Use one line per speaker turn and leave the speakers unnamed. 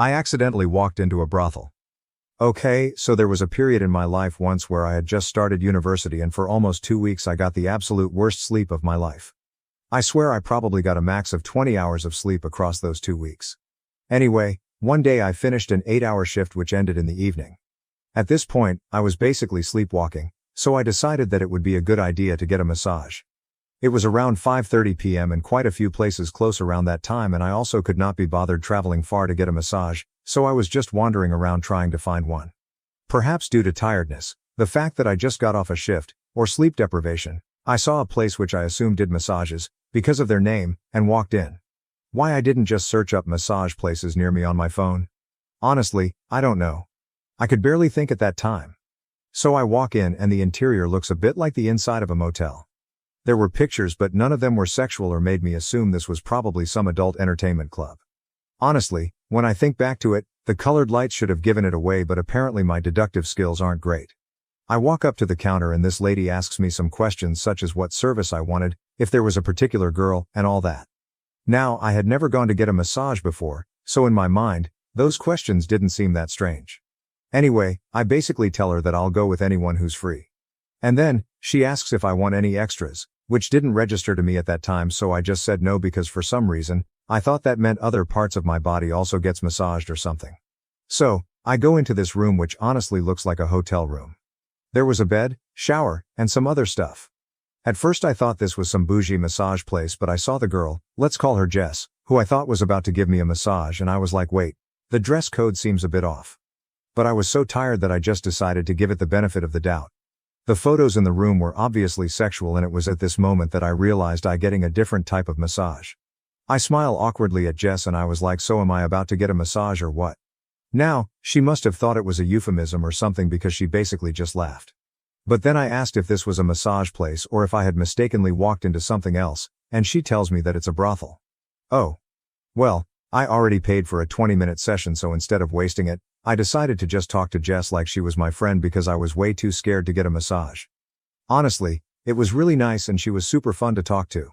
I accidentally walked into a brothel. Okay, so there was a period in my life once where I had just started university and for almost 2 weeks I got the absolute worst sleep of my life. I swear I probably got a max of 20 hours of sleep across those 2 weeks. Anyway, one day I finished an 8-hour shift which ended in the evening. At this point, I was basically sleepwalking, so I decided that it would be a good idea to get a massage. It was around 5:30 p.m. and quite a few places close around that time, and I also could not be bothered traveling far to get a massage, so I was just wandering around trying to find one. Perhaps due to tiredness, the fact that I just got off a shift, or sleep deprivation, I saw a place which I assumed did massages, because of their name, and walked in. Why I didn't just search up massage places near me on my phone? Honestly, I don't know. I could barely think at that time. So I walk in and the interior looks a bit like the inside of a motel. There were pictures but none of them were sexual or made me assume this was probably some adult entertainment club. Honestly, when I think back to it, the colored lights should have given it away, but apparently my deductive skills aren't great. I walk up to the counter and this lady asks me some questions such as what service I wanted, if there was a particular girl, and all that. Now, I had never gone to get a massage before, so in my mind, those questions didn't seem that strange. Anyway, I basically tell her that I'll go with anyone who's free. And then, she asks if I want any extras, which didn't register to me at that time, so I just said no because for some reason, I thought that meant other parts of my body also gets massaged or something. So, I go into this room which honestly looks like a hotel room. There was a bed, shower, and some other stuff. At first I thought this was some bougie massage place, but I saw the girl, let's call her Jess, who I thought was about to give me a massage, and I was like, wait, the dress code seems a bit off. But I was so tired that I just decided to give it the benefit of the doubt. The photos in the room were obviously sexual, and it was at this moment that I realized I getting a different type of massage. I smile awkwardly at Jess and I was like, so am I about to get a massage or what? Now, she must have thought it was a euphemism or something because she basically just laughed. But then I asked if this was a massage place or if I had mistakenly walked into something else, and she tells me that it's a brothel. Oh. Well, I already paid for a 20-minute session, so instead of wasting it, I decided to just talk to Jess like she was my friend because I was way too scared to get a massage. Honestly, it was really nice and she was super fun to talk to.